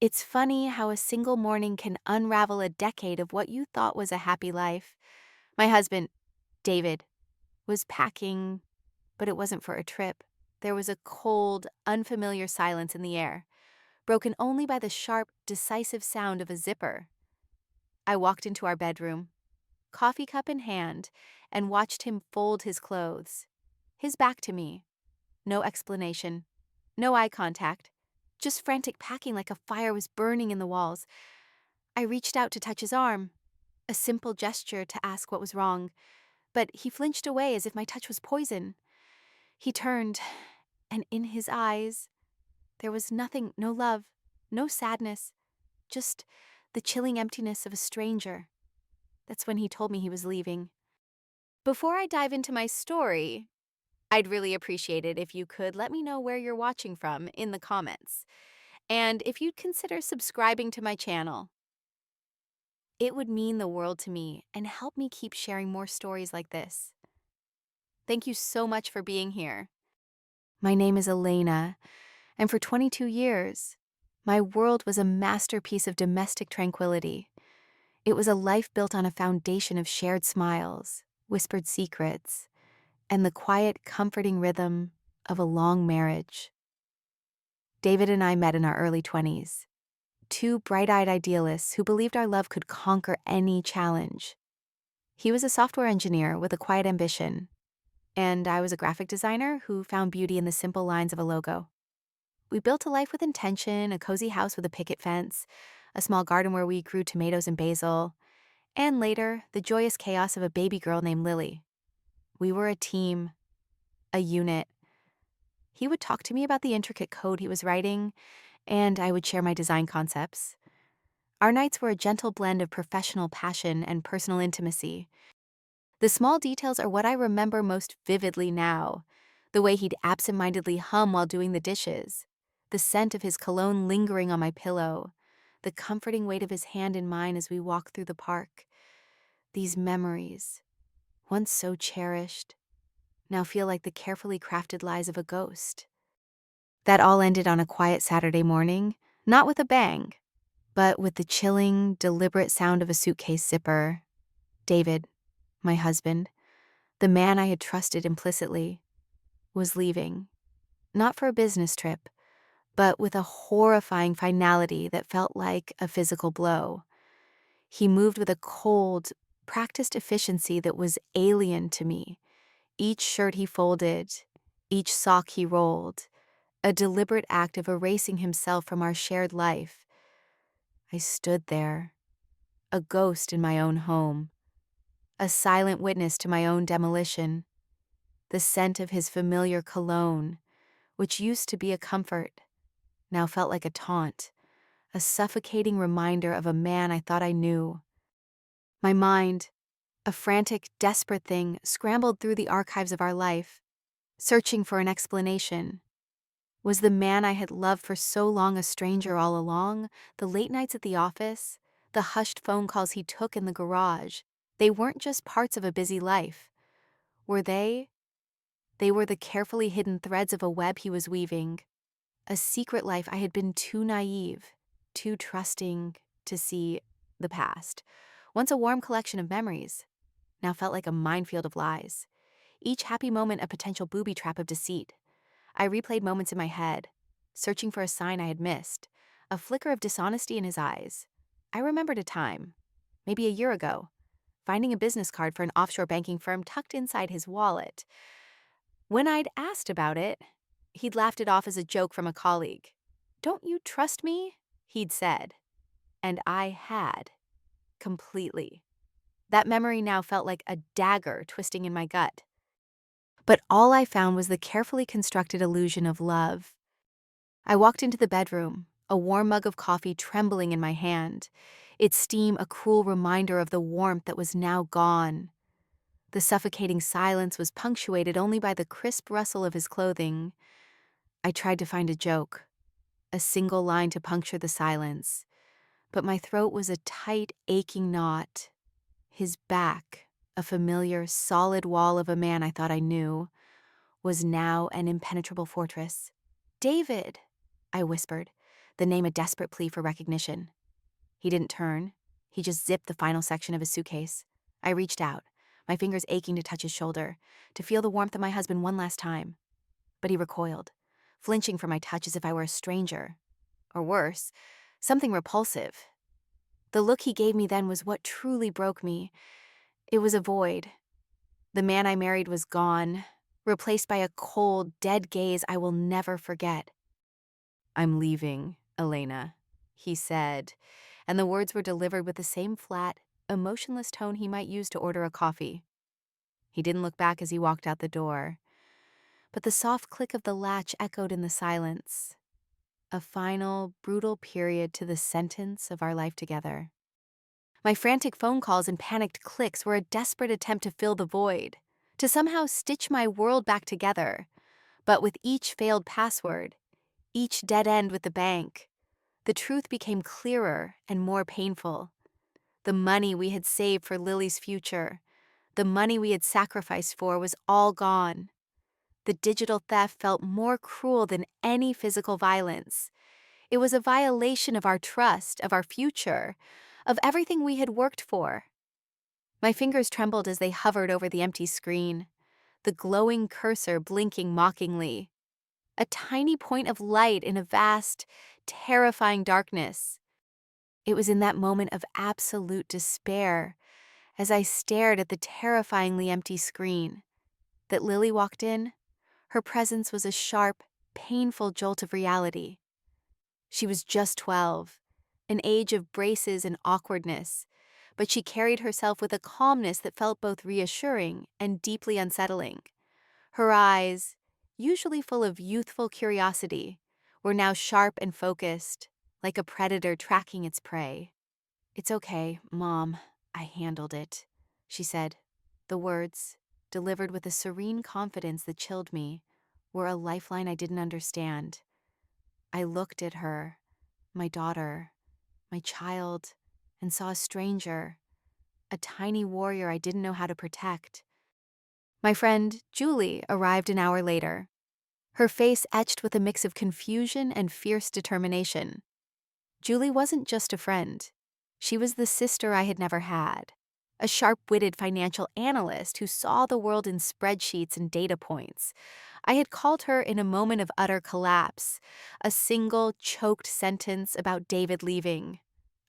It's funny how a single morning can unravel a decade of what you thought was a happy life. My husband, David, was packing, but it wasn't for a trip. There was a cold, unfamiliar silence in the air, broken only by the sharp, decisive sound of a zipper. I walked into our bedroom, coffee cup in hand, and watched him fold his clothes. His back to me. No explanation. No eye contact. Just frantic packing like a fire was burning in the walls. I reached out to touch his arm, a simple gesture to ask what was wrong, but he flinched away as if my touch was poison. He turned, and in his eyes, there was nothing, no love, no sadness, just the chilling emptiness of a stranger. That's when he told me he was leaving. Before I dive into my story, I'd really appreciate it if you could let me know where you're watching from in the comments, and if you'd consider subscribing to my channel. It would mean the world to me and help me keep sharing more stories like this. Thank you so much for being here. My name is Elena, and for 22 years, my world was a masterpiece of domestic tranquility. It was a life built on a foundation of shared smiles, whispered secrets, and the quiet, comforting rhythm of a long marriage. David and I met in our early 20s, two bright-eyed idealists who believed our love could conquer any challenge. He was a software engineer with a quiet ambition, and I was a graphic designer who found beauty in the simple lines of a logo. We built a life with intention, a cozy house with a picket fence, a small garden where we grew tomatoes and basil, and later, the joyous chaos of a baby girl named Lily. We were a team, a unit. He would talk to me about the intricate code he was writing, and I would share my design concepts. Our nights were a gentle blend of professional passion and personal intimacy. The small details are what I remember most vividly now. The way he'd absentmindedly hum while doing the dishes, the scent of his cologne lingering on my pillow, the comforting weight of his hand in mine as we walked through the park. These memories, once so cherished, now feel like the carefully crafted lies of a ghost. That all ended on a quiet Saturday morning, not with a bang, but with the chilling, deliberate sound of a suitcase zipper. David, my husband, the man I had trusted implicitly, was leaving, not for a business trip, but with a horrifying finality that felt like a physical blow. He moved with a cold, practiced efficiency that was alien to me. Each shirt he folded, each sock he rolled, a deliberate act of erasing himself from our shared life. I stood there, a ghost in my own home, a silent witness to my own demolition. The scent of his familiar cologne, which used to be a comfort, now felt like a taunt, a suffocating reminder of a man I thought I knew. My mind, a frantic, desperate thing, scrambled through the archives of our life, searching for an explanation. Was the man I had loved for so long a stranger all along? The late nights at the office, the hushed phone calls he took in the garage, they weren't just parts of a busy life. Were they? They were the carefully hidden threads of a web he was weaving. A secret life I had been too naive, too trusting to see the past. Once a warm collection of memories, now felt like a minefield of lies. Each happy moment a potential booby trap of deceit. I replayed moments in my head, searching for a sign I had missed, a flicker of dishonesty in his eyes. I remembered a time, maybe a year ago, finding a business card for an offshore banking firm tucked inside his wallet. When I'd asked about it, he'd laughed it off as a joke from a colleague. "Don't you trust me?" he'd said. And I had, completely. That memory now felt like a dagger twisting in my gut. But all I found was the carefully constructed illusion of love. I walked into the bedroom, a warm mug of coffee trembling in my hand, its steam a cruel reminder of the warmth that was now gone. The suffocating silence was punctuated only by the crisp rustle of his clothing. I tried to find a joke, a single line to puncture the silence, but my throat was a tight, aching knot. His back, a familiar, solid wall of a man I thought I knew, was now an impenetrable fortress. "David," I whispered, the name a desperate plea for recognition. He didn't turn. He just zipped the final section of his suitcase. I reached out, my fingers aching to touch his shoulder, to feel the warmth of my husband one last time. But he recoiled, flinching from my touch as if I were a stranger. Or worse, something repulsive. The look he gave me then was what truly broke me. It was a void. The man I married was gone, replaced by a cold, dead gaze I will never forget. "I'm leaving, Elena," he said, and the words were delivered with the same flat, emotionless tone he might use to order a coffee. He didn't look back as he walked out the door, but the soft click of the latch echoed in the silence. A final, brutal period to the sentence of our life together. My frantic phone calls and panicked clicks were a desperate attempt to fill the void, to somehow stitch my world back together. But with each failed password, each dead end with the bank, the truth became clearer and more painful. The money we had saved for Lily's future, the money we had sacrificed for, was all gone. The digital theft felt more cruel than any physical violence. It was a violation of our trust, of our future, of everything we had worked for. My fingers trembled as they hovered over the empty screen, the glowing cursor blinking mockingly. A tiny point of light in a vast, terrifying darkness. It was in that moment of absolute despair, as I stared at the terrifyingly empty screen, that Lily walked in. Her presence was a sharp, painful jolt of reality. She was just 12, an age of braces and awkwardness, but she carried herself with a calmness that felt both reassuring and deeply unsettling. Her eyes, usually full of youthful curiosity, were now sharp and focused, like a predator tracking its prey. "It's okay, Mom. I handled it," she said. The words, delivered with a serene confidence that chilled me, were a lifeline I didn't understand. I looked at her, my daughter, my child, and saw a stranger, a tiny warrior I didn't know how to protect. My friend, Julie, arrived an hour later, her face etched with a mix of confusion and fierce determination. Julie wasn't just a friend. She was the sister I had never had, a sharp-witted financial analyst who saw the world in spreadsheets and data points. I had called her in a moment of utter collapse, a single, choked sentence about David leaving.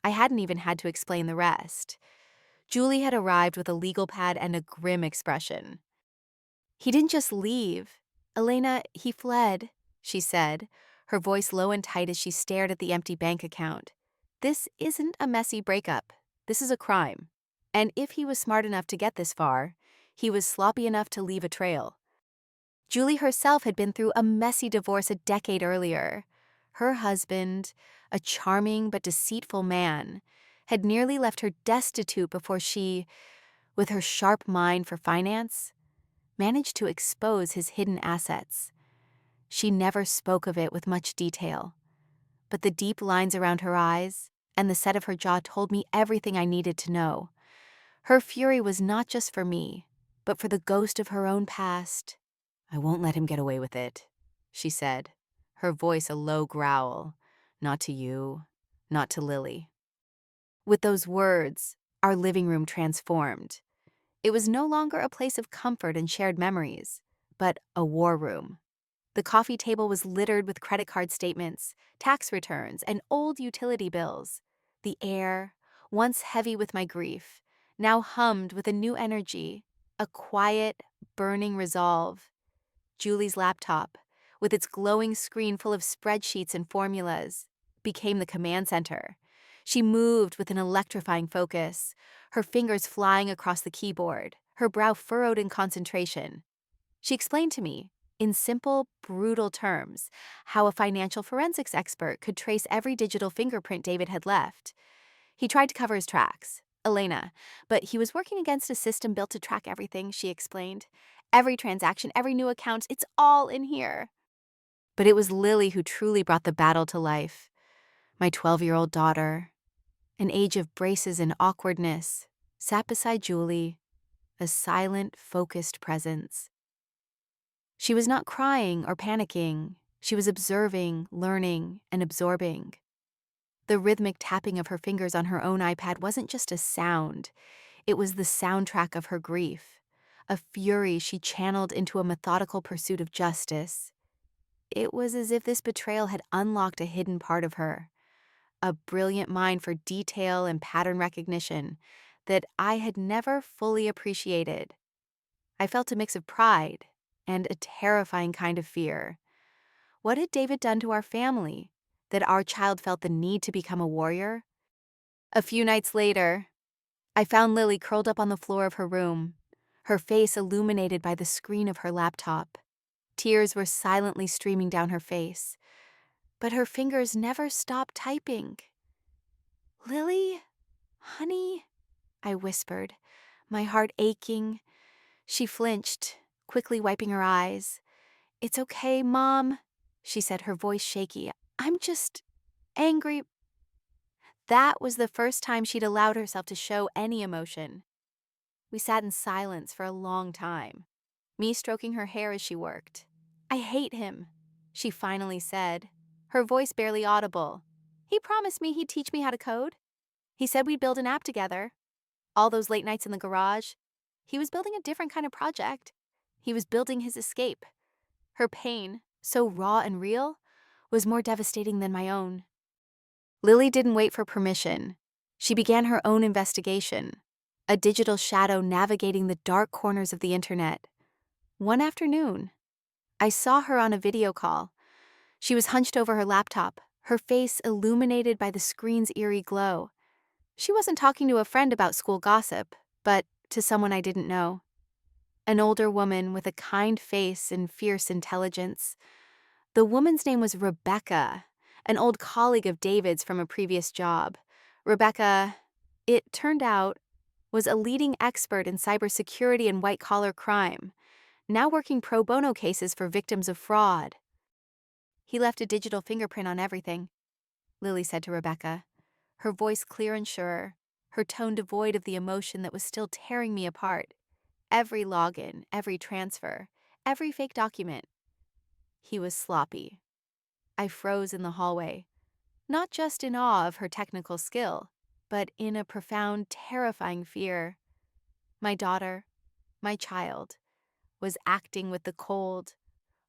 I hadn't even had to explain the rest. Julie had arrived with a legal pad and a grim expression. "He didn't just leave. Elena, he fled," she said, her voice low and tight as she stared at the empty bank account. "This isn't a messy breakup. This is a crime. And if he was smart enough to get this far, he was sloppy enough to leave a trail." Julie herself had been through a messy divorce a decade earlier. Her husband, a charming but deceitful man, had nearly left her destitute before she, with her sharp mind for finance, managed to expose his hidden assets. She never spoke of it with much detail, but the deep lines around her eyes and the set of her jaw told me everything I needed to know. Her fury was not just for me, but for the ghost of her own past. "I won't let him get away with it," she said, her voice a low growl. "Not to you, not to Lily." With those words, our living room transformed. It was no longer a place of comfort and shared memories, but a war room. The coffee table was littered with credit card statements, tax returns, and old utility bills. The air, once heavy with my grief, now hummed with a new energy, a quiet, burning resolve. Julie's laptop, with its glowing screen full of spreadsheets and formulas, became the command center. She moved with an electrifying focus, her fingers flying across the keyboard, her brow furrowed in concentration. She explained to me, in simple, brutal terms, how a financial forensics expert could trace every digital fingerprint David had left. He tried to cover his tracks, Elena, but he was working against a system built to track everything, she explained. Every transaction, every new account, it's all in here. But it was Lily who truly brought the battle to life. My 12-year-old daughter, an age of braces and awkwardness, sat beside Julie, a silent, focused presence. She was not crying or panicking. She was observing, learning, and absorbing. The rhythmic tapping of her fingers on her own iPad wasn't just a sound, it was the soundtrack of her grief, a fury she channeled into a methodical pursuit of justice. It was as if this betrayal had unlocked a hidden part of her, a brilliant mind for detail and pattern recognition that I had never fully appreciated. I felt a mix of pride and a terrifying kind of fear. What had David done to our family, that our child felt the need to become a warrior? A few nights later, I found Lily curled up on the floor of her room, her face illuminated by the screen of her laptop. Tears were silently streaming down her face, but her fingers never stopped typing. "Lily? Honey?" I whispered, my heart aching. She flinched, quickly wiping her eyes. "It's okay, Mom," she said, her voice shaky. "I'm just angry." That was the first time she'd allowed herself to show any emotion. We sat in silence for a long time, me stroking her hair as she worked. "I hate him," she finally said, her voice barely audible. "He promised me he'd teach me how to code. He said we'd build an app together. All those late nights in the garage. He was building a different kind of project. He was building his escape. Her pain, so raw and real, was more devastating than my own." Lily didn't wait for permission. She began her own investigation, a digital shadow navigating the dark corners of the internet. One afternoon, I saw her on a video call. She was hunched over her laptop, her face illuminated by the screen's eerie glow. She wasn't talking to a friend about school gossip, but to someone I didn't know. An older woman with a kind face and fierce intelligence. The woman's name was Rebecca, an old colleague of David's from a previous job. Rebecca, it turned out, was a leading expert in cybersecurity and white-collar crime, now working pro bono cases for victims of fraud. "He left a digital fingerprint on everything," Lily said to Rebecca, her voice clear and sure, her tone devoid of the emotion that was still tearing me apart. "Every login, every transfer, every fake document." He was sloppy. I froze in the hallway, not just in awe of her technical skill, but in a profound, terrifying fear. My daughter, my child, was acting with the cold,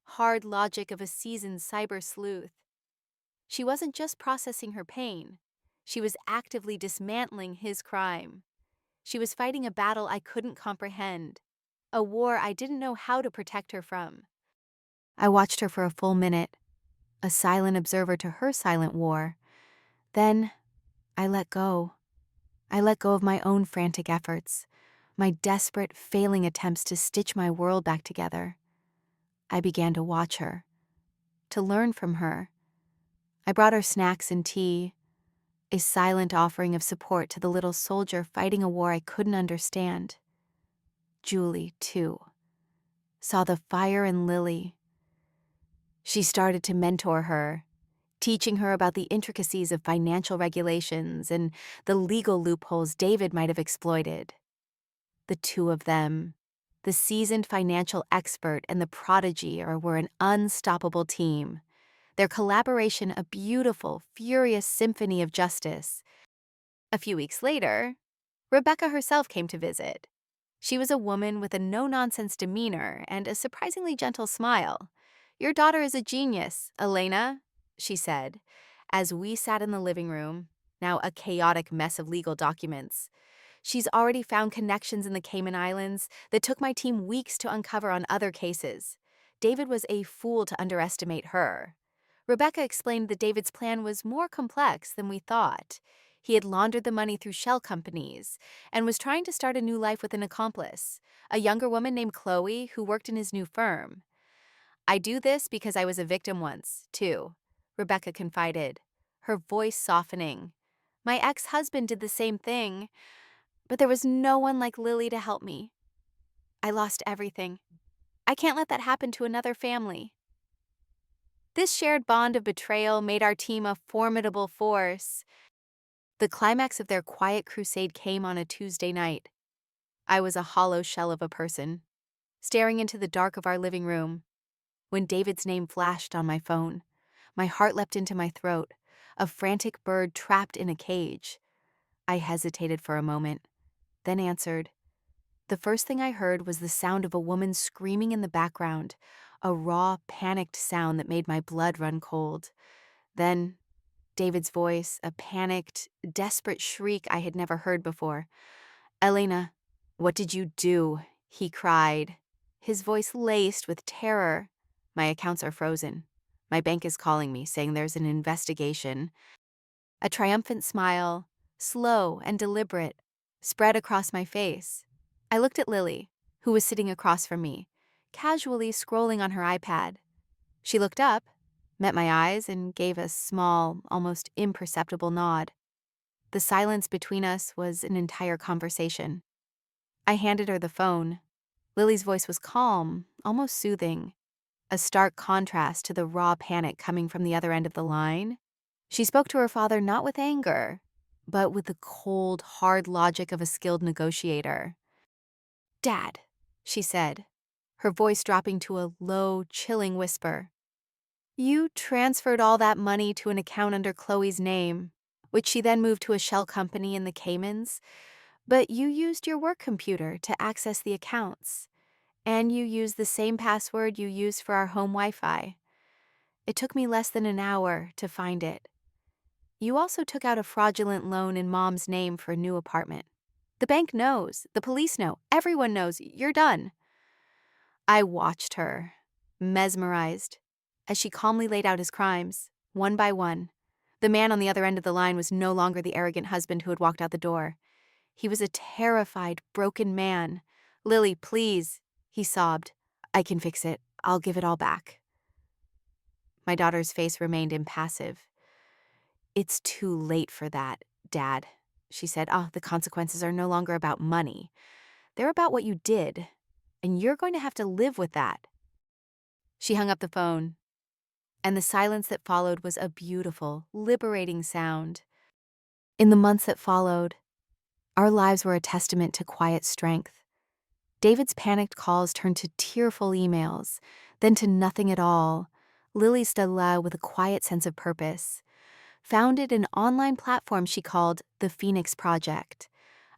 hard logic of a seasoned cyber sleuth. She wasn't just processing her pain, she was actively dismantling his crime. She was fighting a battle I couldn't comprehend, a war I didn't know how to protect her from. I watched her for a full minute, a silent observer to her silent war. Then I let go. I let go of my own frantic efforts, my desperate, failing attempts to stitch my world back together. I began to watch her, to learn from her. I brought her snacks and tea, a silent offering of support to the little soldier fighting a war I couldn't understand. Julie, too, saw the fire in Lily. She started to mentor her, teaching her about the intricacies of financial regulations and the legal loopholes David might have exploited. The two of them, the seasoned financial expert and the prodigy, were an unstoppable team. Their collaboration a beautiful, furious symphony of justice. A few weeks later, Rebecca herself came to visit. She was a woman with a no-nonsense demeanor and a surprisingly gentle smile. "Your daughter is a genius, Elena," she said, as we sat in the living room, now a chaotic mess of legal documents. "She's already found connections in the Cayman Islands that took my team weeks to uncover on other cases. David was a fool to underestimate her." Rebecca explained that David's plan was more complex than we thought. He had laundered the money through shell companies and was trying to start a new life with an accomplice, a younger woman named Chloe who worked in his new firm. "I do this because I was a victim once, too," Rebecca confided, her voice softening. "My ex-husband did the same thing, but there was no one like Lily to help me. I lost everything. I can't let that happen to another family." This shared bond of betrayal made our team a formidable force. The climax of their quiet crusade came on a Tuesday night. I was a hollow shell of a person, staring into the dark of our living room, when David's name flashed on my phone. My heart leapt into my throat, a frantic bird trapped in a cage. I hesitated for a moment, then answered. The first thing I heard was the sound of a woman screaming in the background, a raw, panicked sound that made my blood run cold. Then, David's voice, a panicked, desperate shriek I had never heard before. "Elena, what did you do?" he cried, his voice laced with terror. "My accounts are frozen. My bank is calling me, saying there's an investigation." A triumphant smile, slow and deliberate, spread across my face. I looked at Lily, who was sitting across from me, casually scrolling on her iPad. She looked up, met my eyes, and gave a small, almost imperceptible nod. The silence between us was an entire conversation. I handed her the phone. Lily's voice was calm, almost soothing, a stark contrast to the raw panic coming from the other end of the line. She spoke to her father not with anger, but with the cold, hard logic of a skilled negotiator. "Dad," she said, her voice dropping to a low, chilling whisper. "You transferred all that money to an account under Chloe's name, which she then moved to a shell company in the Caymans, but you used your work computer to access the accounts, and you used the same password you used for our home Wi-Fi. It took me less than an hour to find it. You also took out a fraudulent loan in Mom's name for a new apartment. The bank knows, the police know, everyone knows, you're done." I watched her, mesmerized, as she calmly laid out his crimes, one by one. The man on the other end of the line was no longer the arrogant husband who had walked out the door. He was a terrified, broken man. "Lily, please," he sobbed. "I can fix it. I'll give it all back." My daughter's face remained impassive. "It's too late for that, Dad," she said. "The consequences are no longer about money. They're about what you did, and you're going to have to live with that." She hung up the phone, and the silence that followed was a beautiful, liberating sound. In the months that followed, our lives were a testament to quiet strength. David's panicked calls turned to tearful emails, then to nothing at all. Lily stood with a quiet sense of purpose. Founded an online platform she called the Phoenix Project,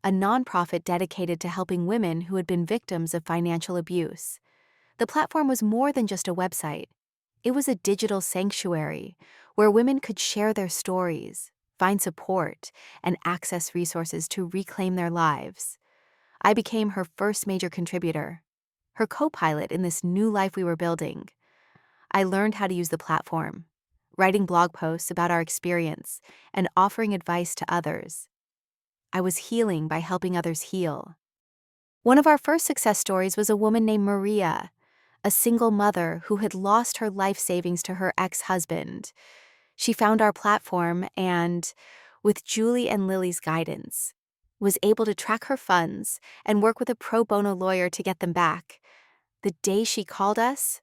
a nonprofit dedicated to helping women who had been victims of financial abuse. The platform was more than just a website. It was a digital sanctuary where women could share their stories, find support, and access resources to reclaim their lives. I became her first major contributor, her co-pilot in this new life we were building. I learned how to use the platform, writing blog posts about our experience and offering advice to others. I was healing by helping others heal. One of our first success stories was a woman named Maria, a single mother who had lost her life savings to her ex-husband. She found our platform and, with Julie and Lily's guidance, was able to track her funds and work with a pro bono lawyer to get them back. The day she called us,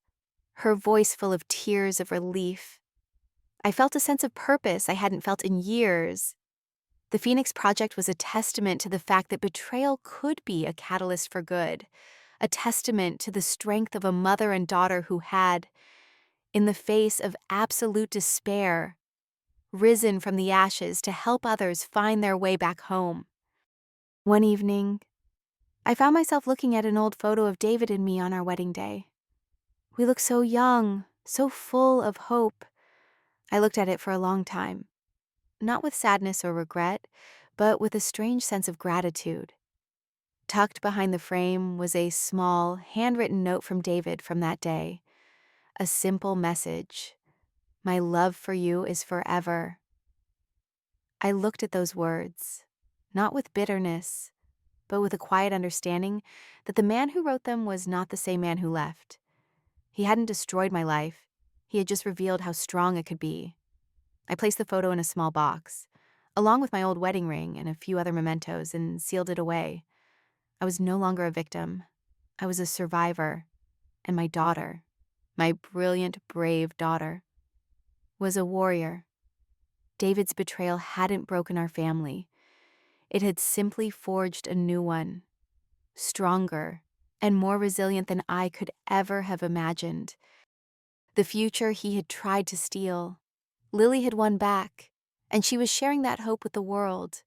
her voice full of tears of relief, I felt a sense of purpose I hadn't felt in years. The Phoenix Project was a testament to the fact that betrayal could be a catalyst for good, a testament to the strength of a mother and daughter who had, in the face of absolute despair, risen from the ashes to help others find their way back home. One evening, I found myself looking at an old photo of David and me on our wedding day. We looked so young, so full of hope. I looked at it for a long time, not with sadness or regret, but with a strange sense of gratitude. Tucked behind the frame was a small, handwritten note from David from that day. A simple message. "My love for you is forever." I looked at those words, not with bitterness, but with a quiet understanding that the man who wrote them was not the same man who left. He hadn't destroyed my life. He had just revealed how strong it could be. I placed the photo in a small box, along with my old wedding ring and a few other mementos, and sealed it away. I was no longer a victim. I was a survivor, and my daughter, my brilliant, brave daughter, was a warrior. David's betrayal hadn't broken our family. It had simply forged a new one, stronger and more resilient than I could ever have imagined. The future he had tried to steal, Lily had won back, and she was sharing that hope with the world.